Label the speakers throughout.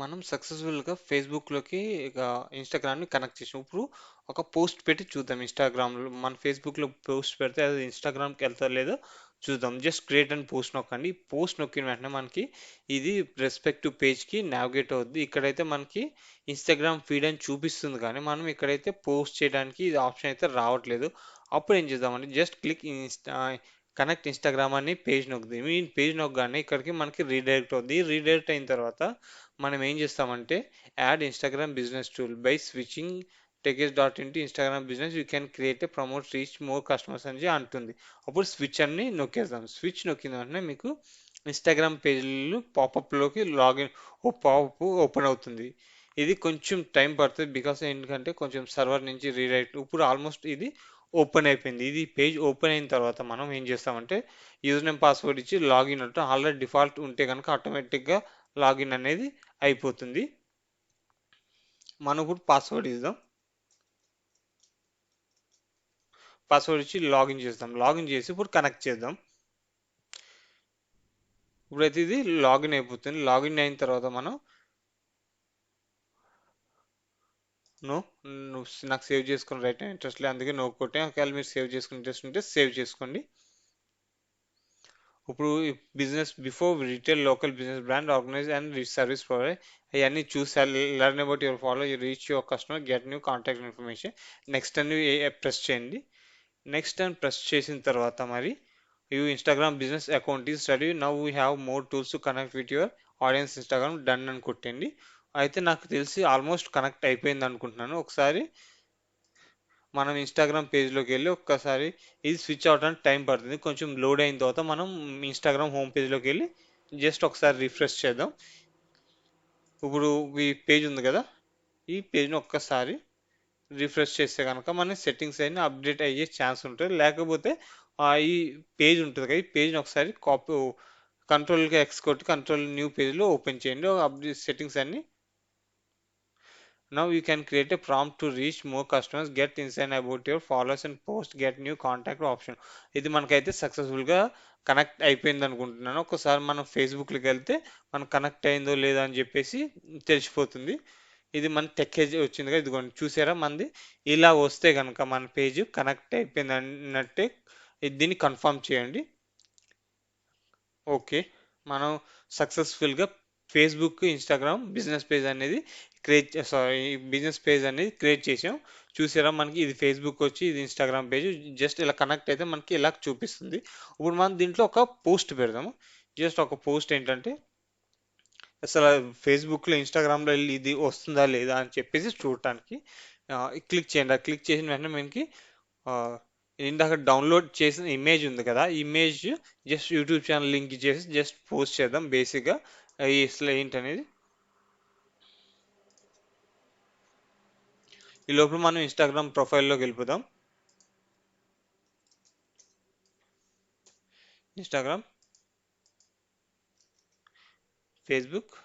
Speaker 1: మనం సక్సెస్ఫుల్గా ఫేస్బుక్లోకి ఇక ఇన్స్టాగ్రామ్ని కనెక్ట్ చేసాం. ఇప్పుడు ఒక పోస్ట్ పెట్టి చూద్దాం. ఇన్స్టాగ్రామ్లో మన ఫేస్బుక్లో పోస్ట్ పెడితే అది ఇన్స్టాగ్రామ్కి వెళ్తా లేదో చూద్దాం. జస్ట్ క్రియేట్ అండ్ పోస్ట్ నొక్కండి. పోస్ట్ నొక్కిన వెంటనే మనకి ఇది రెస్పెక్టివ్ పేజ్కి నావిగేట్ అవుద్ది. ఇక్కడైతే మనకి ఇన్స్టాగ్రామ్ ఫీడ్ అని చూపిస్తుంది, కానీ మనం ఇక్కడైతే పోస్ట్ చేయడానికి ఇది ఆప్షన్ అయితే రావట్లేదు. అప్పుడు ఏం చేద్దామంటే జస్ట్ క్లిక్ కనెక్ట్ ఇన్స్టాగ్రామ్ అని పేజ్ నొక్కుతుంది. ఈ పేజ్ నొక్కగానే ఇక్కడికి మనకి రీడైరెక్ట్ అవుద్ది. రీడైరెక్ట్ అయిన తర్వాత మనం ఏం చేస్తామంటే add Instagram business tool by switching takes dot into Instagram business you can create a promote reach more customers అని అంటుంది. అప్పుడు స్విచ్ అని నొక్కేద్దాం. స్విచ్ నొక్కిన వెంటనే మీకు ఇన్స్టాగ్రామ్ పేజీలు పాపప్లోకి లాగిన్ పాపప్ ఓపెన్ అవుతుంది. ఇది కొంచెం టైం పడుతుంది, బికాస్ ఎందుకంటే కొంచెం సర్వర్ నుంచి రీడైరెక్ట్. ఇప్పుడు ఆల్మోస్ట్ ఇది ఓపెన్ అయిపోయింది. ఇది పేజ్ ఓపెన్ అయిన తర్వాత మనం ఏం చేస్తామంటే యూజర్ నేమ్ పాస్వర్డ్ ఇచ్చి లాగిన్ అంటే ఆల్రెడీ డిఫాల్ట్ ఉంటే కనుక ఆటోమేటిక్గా లాగిన్ అనేది అయిపోతుంది. మనం ఇప్పుడు పాస్వర్డ్ ఇద్దాం. పాస్వర్డ్ ఇచ్చి లాగిన్ చేద్దాం. లాగిన్ చేసి ఇప్పుడు కనెక్ట్ చేద్దాం. ఇప్పుడైతే ఇది లాగిన్ అయిపోతుంది. లాగిన్ అయిన తర్వాత మనం నో నాకు సేవ్ చేసుకుని రైట్ ఇంట్రెస్ట్ లేదు, అందుకే నో కొట్టే. ఒకవేళ మీరు సేవ్ చేసుకుని ఇంట్రెస్ట్ ఉంటే సేవ్ చేసుకోండి. ఇప్పుడు business before retail local business brand organise and service provide అవన్నీ చూసి learn about your follow reach your customer get new contact information. Next అని ప్రెస్ చేయండి. నెక్స్ట్ అని ప్రెస్ చేసిన తర్వాత మరి you Instagram business account is ready now we have more tools to connect with your audience Instagram done అని కొట్టండి. అయితే నాకు తెలిసి ఆల్మోస్ట్ కనెక్ట్ అయిపోయింది అనుకుంటున్నాను. ఒకసారి మనం ఇన్స్టాగ్రామ్ పేజ్లోకి వెళ్ళి ఒక్కసారి ఇది స్విచ్ అవడానికి టైం పడుతుంది. కొంచెం లోడ్ అయిన తర్వాత మనం ఇన్స్టాగ్రామ్ హోమ్ పేజ్లోకి వెళ్ళి జస్ట్ ఒకసారి రిఫ్రెష్ చేద్దాం. ఇప్పుడు ఈ పేజ్ ఉంది కదా, ఈ పేజ్ని ఒక్కసారి రిఫ్రెష్ చేస్తే కనుక మన సెట్టింగ్స్ అయినా అప్డేట్ అయ్యే ఛాన్స్ ఉంటుంది. లేకపోతే ఈ పేజ్ ఉంటుంది కదా, ఈ పేజ్ని ఒకసారి కాపీ కంట్రోల్గా ఎక్స్ కొట్టి కంట్రోల్ న్యూ పేజ్లో ఓపెన్ చేయండి. అప్డేట్ సెట్టింగ్స్ అన్ని. Now you can create a prompt to reach more customers, get insight about your followers and post, get new contact option. ఇది మనకైతే సక్సెస్ఫుల్గా కనెక్ట్ అయిపోయింది అనుకుంటున్నాను. ఒకసారి మనం ఫేస్బుక్లోకి వెళ్తే మనకు కనెక్ట్ అయిందో లేదో అని చెప్పేసి తెలిసిపోతుంది. ఇది మన టెక్కేజ్ వచ్చింది కదా, ఇదిగోండి చూసారా మనది. ఇలా వస్తే కనుక మన పేజ్ కనెక్ట్ అయిపోయింది అన్నట్టే. దీన్ని కన్ఫర్మ్ చేయండి. ఓకే, మనం సక్సెస్ఫుల్గా ఫేస్బుక్ ఇన్స్టాగ్రామ్ బిజినెస్ పేజ్ అనేది బిజినెస్ పేజ్ అనేది క్రియేట్ చేసాం. చూసారా మనకి ఇది ఫేస్బుక్ వచ్చి ఇది ఇన్స్టాగ్రామ్ పేజ్. జస్ట్ ఇలా కనెక్ట్ అయితే మనకి ఇలా చూపిస్తుంది. ఇప్పుడు మనం దీంట్లో ఒక పోస్ట్ పెడదాము. జస్ట్ ఒక పోస్ట్ ఏంటంటే అసలు ఫేస్బుక్లో ఇన్స్టాగ్రామ్లో వెళ్ళి ఇది వస్తుందా లేదా అని చెప్పేసి చూడటానికి క్లిక్ చేయండి. ఆ క్లిక్ చేసిన వెంటనే మనకి ఆ, ఇందాక డౌన్లోడ్ చేసిన ఇమేజ్ ఉంది కదా, ఈ image just YouTube channel link చేసి జస్ట్ పోస్ట్ చేద్దాం బేసిక్గా. అసలు ఏంటనేది ఈ లోపల మనం ఇన్స్టాగ్రామ్ ప్రొఫైల్లోకి వెళ్ళిపోదాం. ఇన్స్టాగ్రామ్, ఫేస్బుక్,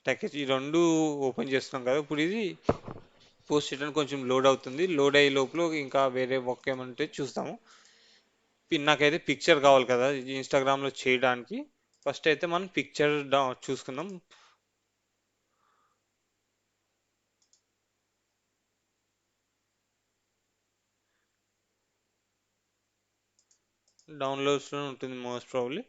Speaker 1: ప్యాకేజ్ ఈ రెండు ఓపెన్ చేస్తున్నాం కదా. ఇప్పుడు ఇది పోస్ట్ చేయడానికి కొంచెం లోడ్ అవుతుంది. లోడ్ అయ్యే లోపల ఇంకా వేరే వర్క్ ఏమంటే చూస్తాము. నాకైతే పిక్చర్ కావాలి కదా ఇన్స్టాగ్రామ్లో చేయడానికి. ఫస్ట్ అయితే మనం పిక్చర్ చూసుకుందాం. డౌన్లోడ్స్లో ఉంటుంది మోస్ట్ ప్రాబ్లీ.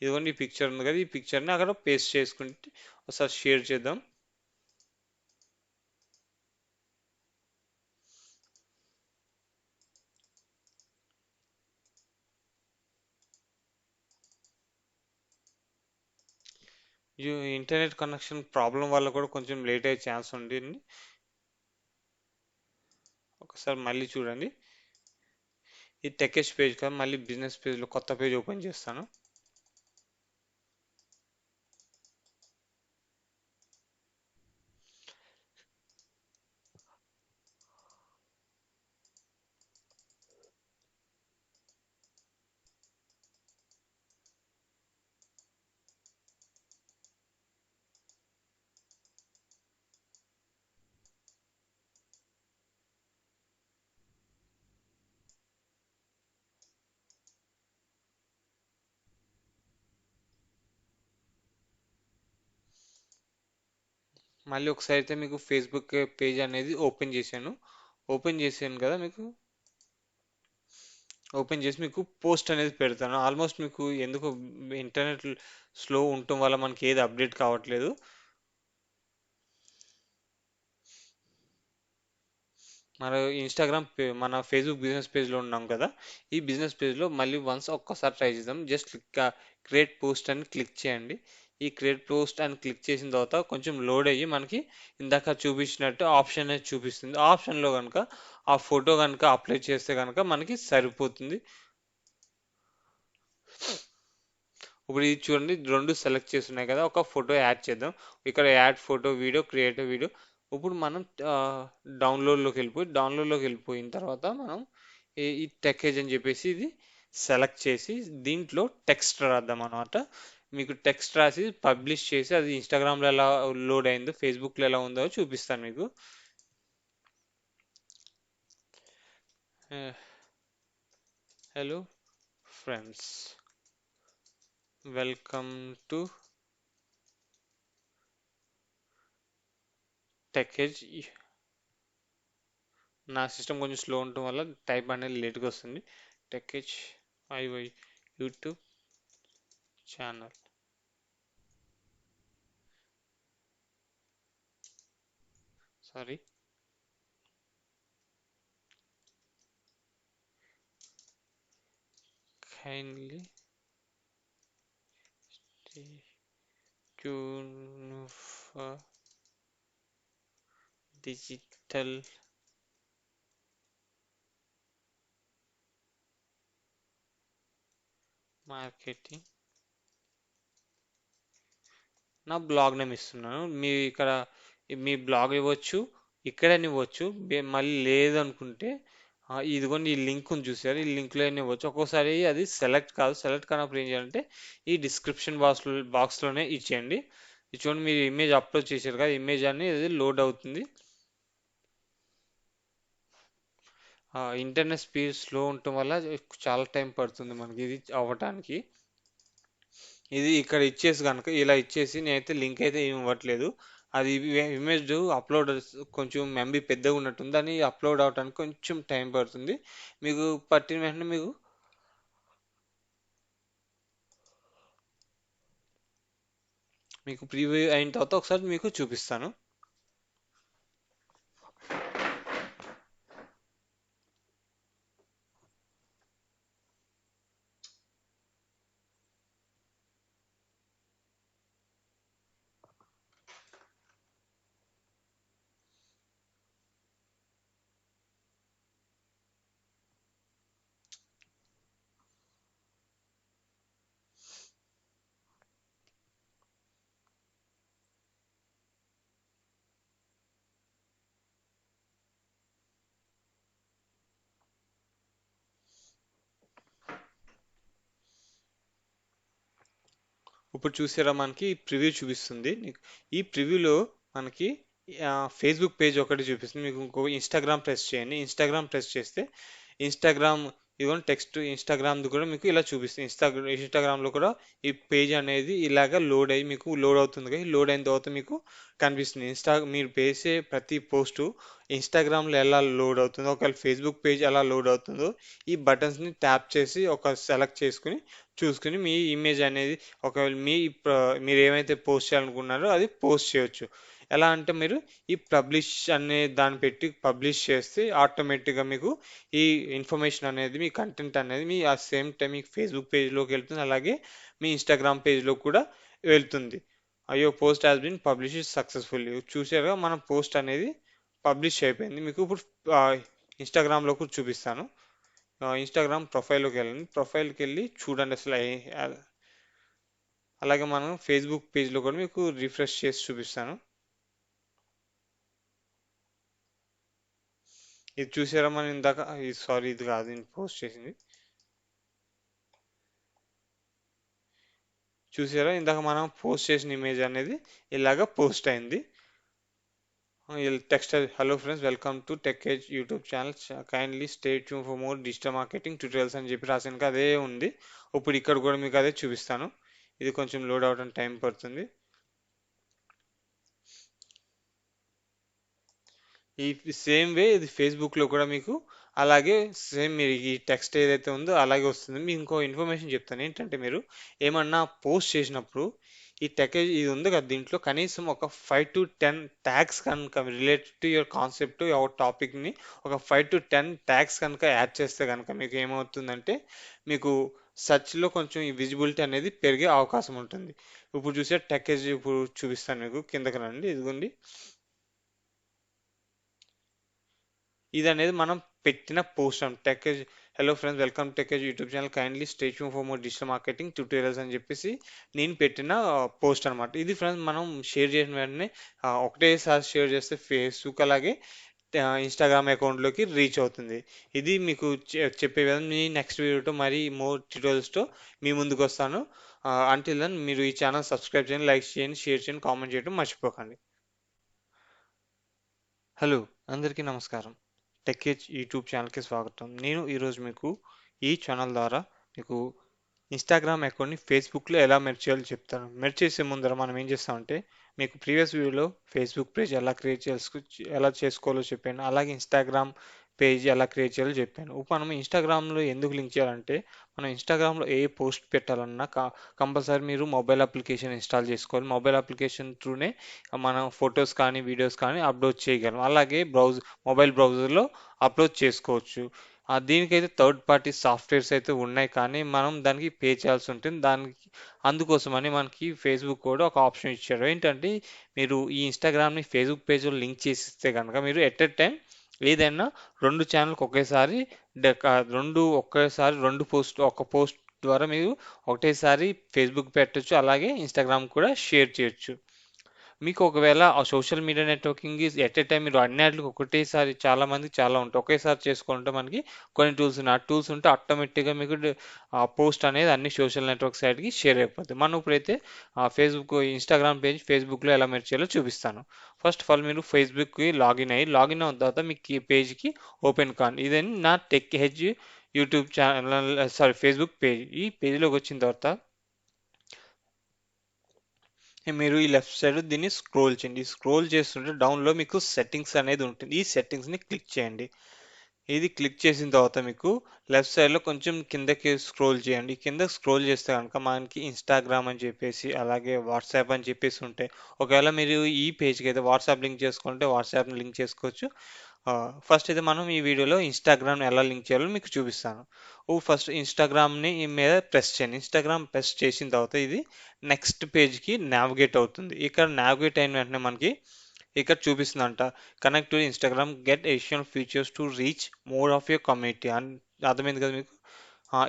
Speaker 1: ఇదిగోండి ఈ పిక్చర్ ఉంది కదా, ఈ పిక్చర్ని అక్కడ పేస్ట్ చేసుకుంటే ఒకసారి షేర్ చేద్దాం. ఈ ఇంటర్నెట్ కనెక్షన్ ప్రాబ్లం వల్ల కూడా కొంచెం లేట్ అయ్యే ఛాన్స్ ఉంటుంది. ఒకసారి మళ్ళీ చూడండి. ఇది టెకెస్ట్ పేజ్ కదా, మళ్ళీ బిజినెస్ పేజ్లో కొత్త పేజ్ ఓపెన్ చేస్తాను. మళ్ళీ ఒకసారి అయితే మీకు ఫేస్బుక్ పేజ్ అనేది ఓపెన్ చేసాను కదా మీకు. ఓపెన్ చేసి మీకు పోస్ట్ అనేది పెడతాను. ఆల్మోస్ట్ మీకు ఎందుకు ఇంటర్నెట్ స్లో ఉండటం వల్ల మనకి ఏది అప్డేట్ కావట్లేదు. మన మన ఫేస్బుక్ బిజినెస్ పేజ్లో ఉన్నాం కదా, ఈ బిజినెస్ పేజ్లో మళ్ళీ వన్స్ ఒక్కసారి ట్రై చేద్దాం. జస్ట్ క్రియేట్ పోస్ట్ అని క్లిక్ చేయండి. ఈ క్రియేట్ పోస్ట్ అని క్లిక్ చేసిన తర్వాత కొంచెం లోడ్ అయ్యి మనకి ఇందాక చూపించినట్టు ఆప్షన్ అనేది చూపిస్తుంది. ఆ ఆప్షన్లో కనుక ఆ ఫోటో కనుక అప్లై చేస్తే కనుక మనకి సరిపోతుంది. ఇప్పుడు ఇది చూడండి, రెండు సెలెక్ట్ చేస్తున్నాయి కదా, ఒక ఫోటో యాడ్ చేద్దాం. ఇక్కడ add photo video create video. ఇప్పుడు మనం డౌన్లోడ్లోకి వెళ్ళిపోయిన తర్వాత మనం ఈ టెక్కేజ్ అని చెప్పేసి ఇది సెలెక్ట్ చేసి దీంట్లో టెక్స్ట్ రాద్దాం అనమాట. మీకు టెక్స్ట్ రాసి పబ్లిష్ చేసి అది ఇన్స్టాగ్రామ్లో ఎలా లోడ్ అయిందో ఫేస్బుక్లో ఎలా ఉందో చూపిస్తాను మీకు. Hello friends, welcome to Techkage. నా సిస్టమ్ కొంచెం స్లో ఉండటం వల్ల టైప్ అనేది లేట్గా వస్తుంది. టెక్కేజ్ ఐవై YouTube channel. Sorry, kindly stay tuned for digital marketing. నా బ్లాగ్ నేమ్ ఇస్తున్నాను. మీ ఇక్కడ మీ బ్లాగ్ ఇవ్వచ్చు, ఇక్కడనే ఇవ్వచ్చు. మళ్ళీ లేదనుకుంటే ఇదిగోండి ఈ లింక్ ఉంది చూసారు, ఈ లింక్లో ఇవ్వచ్చు. ఒక్కోసారి అది సెలెక్ట్ కానప్పుడు ఏం చేయాలంటే ఈ డిస్క్రిప్షన్ బాక్స్లోనే ఇచ్చేయండి. చూడండి, మీరు ఇమేజ్ అప్లోడ్ చేశారు కదా, ఇమేజ్ అనేది లోడ్ అవుతుంది. ఇంటర్నెట్ స్పీడ్ స్లో ఉండటం వల్ల చాలా టైం పడుతుంది మనకి ఇది అవ్వటానికి. ఇది ఇక్కడ ఇచ్చేసి కనుక ఇలా ఇచ్చేసి నేనైతే లింక్ అయితే ఏమి ఇవ్వట్లేదు. అది ఇమేజ్ అప్లోడ్ కొంచెం ఎంబీ పెద్దగా ఉన్నట్టుంది, దాన్ని అప్లోడ్ అవడానికి కొంచెం టైం పడుతుంది. మీకు పట్టిన వెంటనే మీకు ప్రివ్యూ అయిన తర్వాత ఒకసారి మీకు చూపిస్తాను. ఇప్పుడు చూసారా, మనకి ప్రివ్యూ చూపిస్తుంది. ఈ ప్రివ్యూలో మనకి ఫేస్బుక్ పేజ్ ఒకటి చూపిస్తుంది. మీకు ఇంకో ఇన్స్టాగ్రామ్ ప్రెస్ చేయండి. ఇన్స్టాగ్రామ్ ప్రెస్ చేస్తే ఇన్స్టాగ్రామ్ ఇదిగోండి టెక్స్ట్ ఇన్స్టాగ్రామ్ది కూడా మీకు ఇలా చూపిస్తుంది. ఇన్స్టాగ్రామ్లో కూడా ఈ పేజ్ అనేది ఇలాగ లోడ్ అయ్యి మీకు లోడ్ అవుతుంది కదా, లోడ్ అయిన తర్వాత మీకు కనిపిస్తుంది. మీరు వేసే ప్రతి పోస్టు ఇన్స్టాగ్రామ్లో ఎలా లోడ్ అవుతుందో, ఒకవేళ ఫేస్బుక్ పేజ్ ఎలా లోడ్ అవుతుందో ఈ బటన్స్ని ట్యాప్ చేసి ఒక సెలెక్ట్ చేసుకుని చూసుకుని మీ ఇమేజ్ అనేది ఒకవేళ మీరు ఏమైతే పోస్ట్ చేయాలనుకున్నారో అది పోస్ట్ చేయొచ్చు. ఎలా అంటే మీరు ఈ పబ్లిష్ అనే దాన్ని పెట్టి పబ్లిష్ చేస్తే ఆటోమేటిక్గా మీకు ఈ ఇన్ఫర్మేషన్ అనేది మీ కంటెంట్ అనేది మీ ఆ సేమ్ టైం మీ ఫేస్బుక్ పేజ్లోకి వెళ్తుంది, అలాగే మీ ఇన్స్టాగ్రామ్ పేజ్లో కూడా వెళ్తుంది. అయ్యో post has been published successfully. చూసారుగా మన పోస్ట్ అనేది పబ్లిష్ అయిపోయింది. మీకు ఇప్పుడు ఇన్స్టాగ్రామ్లో కూడా చూపిస్తాను. ఇన్స్టాగ్రామ్ ప్రొఫైల్లోకి వెళ్ళండి. ప్రొఫైల్కి వెళ్ళి చూడండి అసలు అలాగే మనం ఫేస్బుక్ పేజ్లో కూడా మీకు రిఫ్రెష్ చేసి చూపిస్తాను. ఇది చూసారా, మనం ఇందాక సారీ ఇది కాదు నేను పోస్ట్ చేసింది. చూసారా, ఇందాక మనం పోస్ట్ చేసిన ఇమేజ్ అనేది ఇలాగ పోస్ట్ అయింది. Text hello friends, welcome to tech age YouTube channel, kindly stay tune for more digital marketing tutorials అని చెప్పి రాసాను, అదే ఉంది. ఇప్పుడు ఇక్కడ కూడా మీకు అదే చూపిస్తాను. ఇది కొంచెం లోడ్ అవడానికి టైం పడుతుంది. ఈ సేమ్ వే ఇది ఫేస్బుక్లో కూడా మీకు అలాగే సేమ్ మీరు ఈ టెక్స్ట్ ఏదైతే ఉందో అలాగే వస్తుంది. మీకు ఇంకో ఇన్ఫర్మేషన్ చెప్తాను ఏంటంటే, మీరు ఏమన్నా పోస్ట్ చేసినప్పుడు ఈ టెకేజ్ ఇది ఉంది కదా, దీంట్లో కనీసం ఒక 5 to 10 ట్యాగ్స్ కనుక related to your concept your టాపిక్ని ఒక 5 to 10 ట్యాగ్స్ కనుక యాడ్ చేస్తే కనుక మీకు ఏమవుతుందంటే, మీకు సెర్చ్లో కొంచెం ఈ విజిబిలిటీ అనేది పెరిగే అవకాశం ఉంటుంది. ఇప్పుడు చూసే టెకేజ్ ఇప్పుడు చూపిస్తాను మీకు, కిందకి రండి, ఇదిగోండి. ఇది అనేది మనం పెట్టిన పోస్ట్ అని tech. Hello friends, welcome tech YouTube channel, kindly stay tune for more digital marketing tutorials అని చెప్పేసి నేను పెట్టిన పోస్ట్ అనమాట. ఇది ఫ్రెండ్స్ మనం షేర్ చేసిన వెంటనే ఒకటేసారి షేర్ చేస్తే ఫేస్బుక్ అలాగే ఇన్స్టాగ్రామ్ అకౌంట్లోకి రీచ్ అవుతుంది. ఇది మీకు చెప్పే విధంగా మీ నెక్స్ట్ వీడియోతో మరి మోర్ ట్యూటోరియల్స్తో మీ ముందుకు వస్తాను. అంటిల్ దెన్ మీరు ఈ ఛానల్ సబ్స్క్రైబ్ చేయండి, లైక్ చేయండి, షేర్ చేయండి, కామెంట్ చేయడం మర్చిపోకండి. హలో, అందరికీ నమస్కారం. టెక్కేజ్ యూట్యూబ్ ఛానల్కి స్వాగతం. నేను ఈరోజు మీకు ఈ ఛానల్ ద్వారా మీకు ఇన్స్టాగ్రామ్ అకౌంట్ని ఫేస్బుక్లో ఎలా మెర్జ్ చేయాలో చెప్తాను. మెర్జ్ చేసే ముందర మనం ఏం చేస్తామంటే, మీకు ప్రీవియస్ వీడియోలో ఫేస్బుక్ పేజ్ ఎలా చేసుకోవాలో చెప్పాను, అలాగే ఇన్స్టాగ్రామ్ పేజ్ ఎలా క్రియేట్ చేయాలో చెప్పాను. ఇప్పుడు మనం ఇన్స్టాగ్రామ్లో ఎందుకు లింక్ చేయాలంటే, మనం ఇన్స్టాగ్రామ్లో ఏ పోస్ట్ పెట్టాలన్నా కంపల్సరీ మీరు మొబైల్ అప్లికేషన్ ఇన్స్టాల్ చేసుకోవాలి. మొబైల్ అప్లికేషన్ త్రూనే మనం ఫొటోస్ కానీ వీడియోస్ కానీ అప్లోడ్ చేయగలం. అలాగే మొబైల్ బ్రౌజర్లో అప్లోడ్ చేసుకోవచ్చు. దీనికైతే థర్డ్ పార్టీ సాఫ్ట్వేర్స్ అయితే ఉన్నాయి, కానీ మనం దానికి పే చేయాల్సి ఉంటుంది. అందుకోసమని మనకి ఫేస్బుక్ కూడా ఒక ఆప్షన్ ఇచ్చారు. ఏంటంటే, మీరు ఈ ఇన్స్టాగ్రామ్ని ఫేస్బుక్ పేజ్లో లింక్ చేసిస్తే కనుక మీరు ఎట్ ఎ టైం ఏదైనా 2 ఛానల్కి ఒకేసారి ఒక పోస్ట్ ద్వారా మీరు ఒకటేసారి ఫేస్బుక్ పెట్టొచ్చు, అలాగే ఇన్స్టాగ్రామ్ కూడా షేర్ చేయొచ్చు. మీకు ఒకవేళ ఆ social media networking at a time మీరు అన్నిటికి ఒకటేసారి చాలా మందికి చాలా ఉంటాయి, ఒకేసారి చేసుకుంటే మనకి కొన్ని టూల్స్ ఉన్నాయి. ఆ టూల్స్ ఉంటే ఆటోమేటిక్గా మీకు ఆ పోస్ట్ అనేది అన్ని సోషల్ నెట్వర్క్ సైడ్కి షేర్ అయిపోతుంది. మనం ఇప్పుడైతే ఫేస్బుక్ ఇన్స్టాగ్రామ్ పేజ్ ఫేస్బుక్లో ఎలా మెర్జ్ చేయాలో చూపిస్తాను. ఫస్ట్ ఆఫ్ ఆల్ మీరు ఫేస్బుక్కి లాగిన్ అయిన తర్వాత మీకు ఈ పేజ్కి ఓపెన్ కాండి. ఇదని నా tech hedge YouTube channel, sorry Facebook page. ఈ పేజ్లోకి వచ్చిన తర్వాత మీరు ఈ లెఫ్ట్ సైడ్ దీన్ని స్క్రోల్ చేయండి. స్క్రోల్ చేస్తుంటే డౌన్లో మీకు సెట్టింగ్స్ అనేది ఉంటుంది. ఈ సెట్టింగ్స్ని క్లిక్ చేయండి. ఇది క్లిక్ చేసిన తర్వాత మీకు లెఫ్ట్ సైడ్లో కొంచెం కిందకి స్క్రోల్ చేయండి. కింద స్క్రోల్ చేస్తే కనుక మనకి ఇన్స్టాగ్రామ్ అని చెప్పేసి అలాగే వాట్సాప్ అని చెప్పేసి ఉంటాయి. ఒకవేళ మీరు ఈ పేజ్కి అయితే వాట్సాప్ లింక్ చేసుకుంటే వాట్సాప్ని లింక్ చేసుకోవచ్చు. ఫస్ట్ అయితే మనం ఈ వీడియోలో ఇన్స్టాగ్రామ్ ఎలా లింక్ చేయాలో మీకు చూపిస్తాను. ఫస్ట్ ఇన్స్టాగ్రామ్ని మీద ప్రెస్ చేయండి. ఇన్స్టాగ్రామ్ ప్రెస్ చేసిన తర్వాత ఇది నెక్స్ట్ పేజ్కి నావిగేట్ అవుతుంది. ఇక్కడ నావిగేట్ అయిన వెంటనే మనకి ఇక్కడ చూపిస్తుందంట, connect to Instagram, get additional features to reach more of your community అని అర్థమైంది కదా మీకు.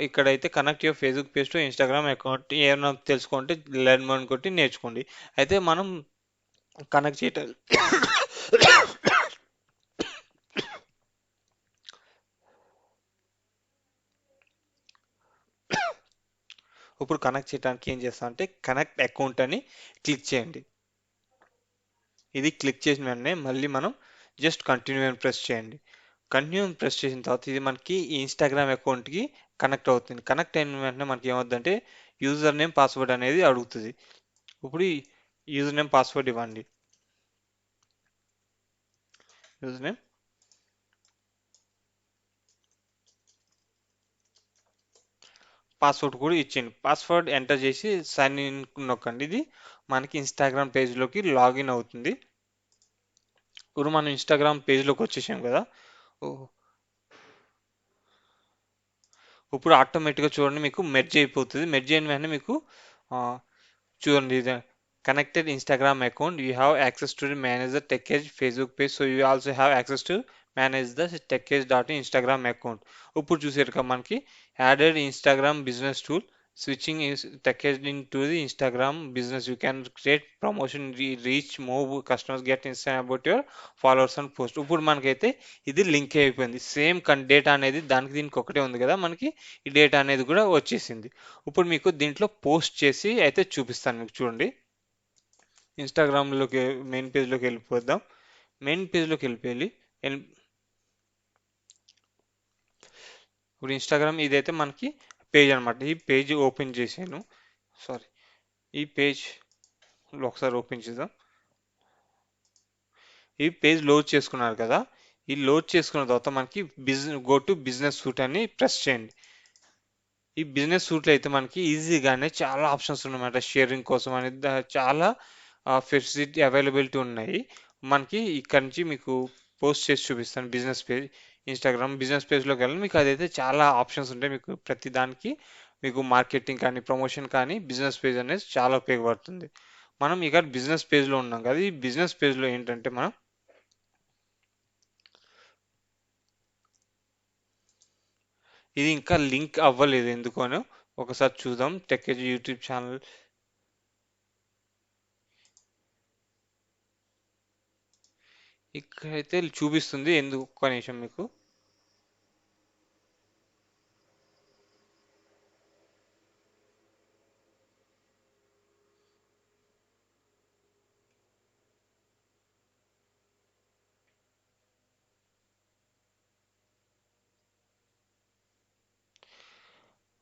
Speaker 1: ఇక్కడైతే connect your Facebook page to Instagram account, ఏమైనా తెలుసుకుంటే లెర్న్ అని కొట్టి నేర్చుకోండి. అయితే మనం కనెక్ట్ చేయటం ఇప్పుడు కనెక్ట్ చేయడానికి ఏం చేస్తాం అంటే, కనెక్ట్ అకౌంట్ అని క్లిక్ చేయండి. ఇది క్లిక్ చేసిన వెంటనే మళ్ళీ మనం జస్ట్ కంటిన్యూ అని ప్రెస్ చేయండి. కంటిన్యూ ప్రెస్ చేసిన తర్వాత ఇది మనకి ఈ ఇన్స్టాగ్రామ్ అకౌంట్కి కనెక్ట్ అవుతుంది. కనెక్ట్ అయిన వెంటనే మనకి ఏమవుతుందంటే, యూజర్ నేమ్ పాస్వర్డ్ అనేది అడుగుతుంది. ఇప్పుడు ఈ యూజర్ నేమ్ పాస్వర్డ్ ఇవ్వండి. యూజర్ నేమ్ పాస్వర్డ్ కూడా ఇచ్చేయండి. పాస్వర్డ్ ఎంటర్ చేసి సైన్ ఇన్ నొక్కండి. ఇది మనకి ఇన్స్టాగ్రామ్ పేజ్లోకి లాగిన్ అవుతుంది. ఇప్పుడు మనం ఇన్స్టాగ్రామ్ పేజ్లోకి వచ్చేసాం కదా. ఇప్పుడు ఆటోమేటిక్గా చూడండి మీకు మెర్జ్ అయిపోతుంది. మెర్జ్ అయిన వెంటనే మీకు చూడండి, ఇది connected Instagram account, you have access to manage the Techkage Facebook page, so you also have access to manage the Techkage dot Instagram account. ఇప్పుడు చూసారు కదా మనకి added Instagram business tool, switching is packaged into the Instagram business. You can create promotion, reach more customers, get instant about your followers and post. ఇప్పుడు మనకైతే ఇది link అయిపోయింది. Same data అనేది దానికి దీనికి ఒకటే ఉంది కదా, మనకి ఈ డేటా అనేది కూడా వచ్చేసింది. ఇప్పుడు మీకు దీంట్లో పోస్ట్ చేసి అయితే చూపిస్తాను మీకు. చూడండి, ఇన్స్టాగ్రామ్లోకి మెయిన్ పేజ్లోకి వెళ్ళిపోద్దాం. మెయిన్ పేజ్లోకి వెళ్ళిపోయి ఇప్పుడు ఇన్స్టాగ్రామ్ ఇదైతే మనకి పేజ్ అనమాట. ఈ పేజ్ ఓపెన్ చేశాను. సారీ, ఈ పేజ్ ఒకసారి ఓపెన్ చేద్దాం. ఈ పేజ్ లోడ్ చేసుకున్నారు కదా, ఈ లోడ్ చేసుకున్న తర్వాత మనకి గో టు బిజినెస్ సూట్ అని ప్రెస్ చేయండి. ఈ బిజినెస్ సూట్లో అయితే మనకి ఈజీగానే చాలా ఆప్షన్స్ ఉన్నాయన్నమాట. షేరింగ్ కోసం అనేది చాలా ఫెసిలిటీ అవైలబిలిటీ ఉన్నాయి. మనకి ఇక్కడ నుంచి మీకు పోస్ట్ చేసి చూపిస్తాను బిజినెస్ పేజ్. ఇన్స్టాగ్రామ్ బిజినెస్ పేజ్లోకి వెళ్ళి మీకు అదైతే చాలా ఆప్షన్స్ ఉంటాయి. మీకు ప్రతి దానికి మీకు మార్కెటింగ్ కానీ ప్రమోషన్ కానీ బిజినెస్ పేజ్ అనేది చాలా ఉపయోగపడుతుంది. మనం ఇక్కడ బిజినెస్ పేజ్లో ఉన్నాం కదా, ఈ బిజినెస్ పేజ్లో ఏంటంటే మనం ఇది ఇంకా లింక్ అవ్వలేదు ఎందుకనో, ఒకసారి చూద్దాం. టెక్ ఎడ్జ్ యూట్యూబ్ ఛానల్ ఇక్కడైతే చూపిస్తుంది, ఎందుకు ఒక్క నిమిషం మీకు.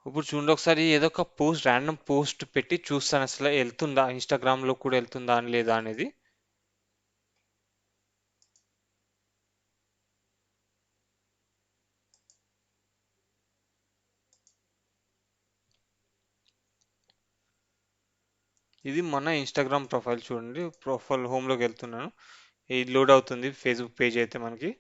Speaker 1: ఇప్పుడు చూడండి ఒకసారి, ఏదో ఒక పోస్ట్ ర్యాండమ్ పోస్ట్ పెట్టి చూస్తాను అసలు వెళ్తుందా, ఇన్స్టాగ్రామ్ లో కూడా వెళ్తుందా అని లేదా అనేది. ఇది మన ఇన్స్టాగ్రామ్ ప్రొఫైల్ చూడండి, ప్రొఫైల్ హోమ్ లోకి వెళ్తున్నాను. ఇది లోడ్ అవుతుంది ఫేస్బుక్ పేజ్ అయితే మనకి.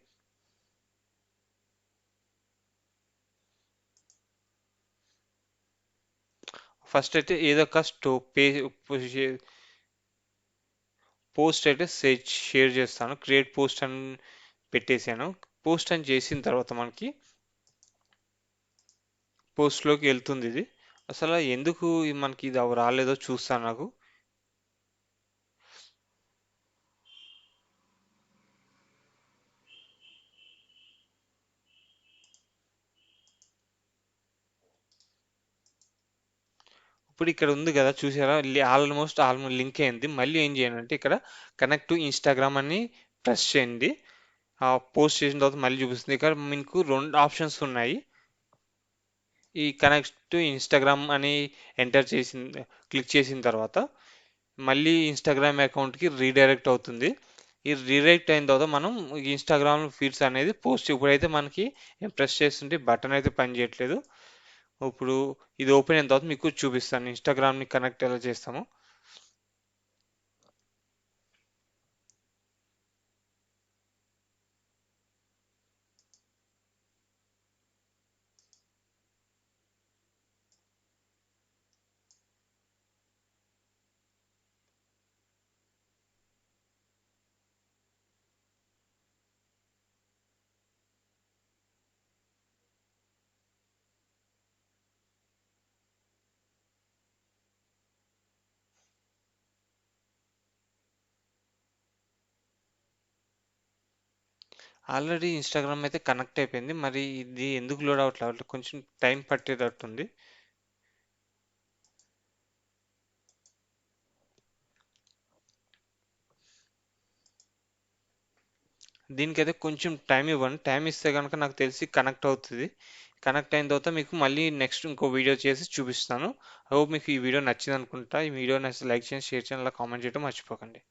Speaker 1: ఫస్ట్ అయితే ఏదో ఒక పేజ్ పోస్ట్ అయితే షేర్ చేస్తాను. క్రియేట్ పోస్ట్ అని పెట్టేశాను. పోస్ట్ అని చేసిన తర్వాత మనకి పోస్ట్లోకి వెళ్తుంది ఇది. అసలు ఎందుకు మనకి ఇది రాలేదో చూస్తాను నాకు. ఇప్పుడు ఇక్కడ ఉంది కదా చూసారా, ఆల్మోస్ట్ లింక్ అయింది. మళ్ళీ ఏం చేయాలంటే ఇక్కడ కనెక్ట్ టు ఇన్స్టాగ్రామ్ అని ప్రెస్ చేయండి. పోస్ట్ చేసిన తర్వాత మళ్ళీ చూపిస్తుంది. ఇక్కడ మీకు రెండు ఆప్షన్స్ ఉన్నాయి. ఈ కనెక్ట్ టు ఇన్స్టాగ్రామ్ అని ఎంటర్ చేసిన క్లిక్ చేసిన తర్వాత మళ్ళీ ఇన్స్టాగ్రామ్ అకౌంట్కి రీడైరెక్ట్ అవుతుంది. ఈ రీడైరెక్ట్ అయిన తర్వాత మనం ఇన్స్టాగ్రామ్ ఫీడ్స్ అనేది పోస్ట్, ఇప్పుడైతే మనకి ప్రెస్ చేస్తుంటే బటన్ అయితే పని చేయట్లేదు. ఇప్పుడు ఇది ఓపెన్ అయిన తర్వాత మీకు చూపిస్తాను ఇన్స్టాగ్రామ్ని కనెక్ట్ ఎలా చేస్తామో. ఆల్రెడీ ఇన్స్టాగ్రామ్ అయితే కనెక్ట్ అయిపోయింది. మరి ఇది ఎందుకు లోడ్ అవ్వట్లేదు, కొంచెం టైం పట్టేటట్టుంది. దీనికైతే కొంచెం టైం ఇవ్వండి. టైం ఇస్తే కనుక నాకు తెలిసి కనెక్ట్ అవుతుంది. కనెక్ట్ అయిన తర్వాత మీకు మళ్ళీ నెక్స్ట్ ఇంకో వీడియో చేసి చూపిస్తాను. ఐ హోప్ మీకు ఈ వీడియో నచ్చింది అనుకుంటా. ఈ వీడియో నచ్చితే లైక్ చేయండి, షేర్ చేయండి, అలా కామెంట్ చేయడం మర్చిపోకండి.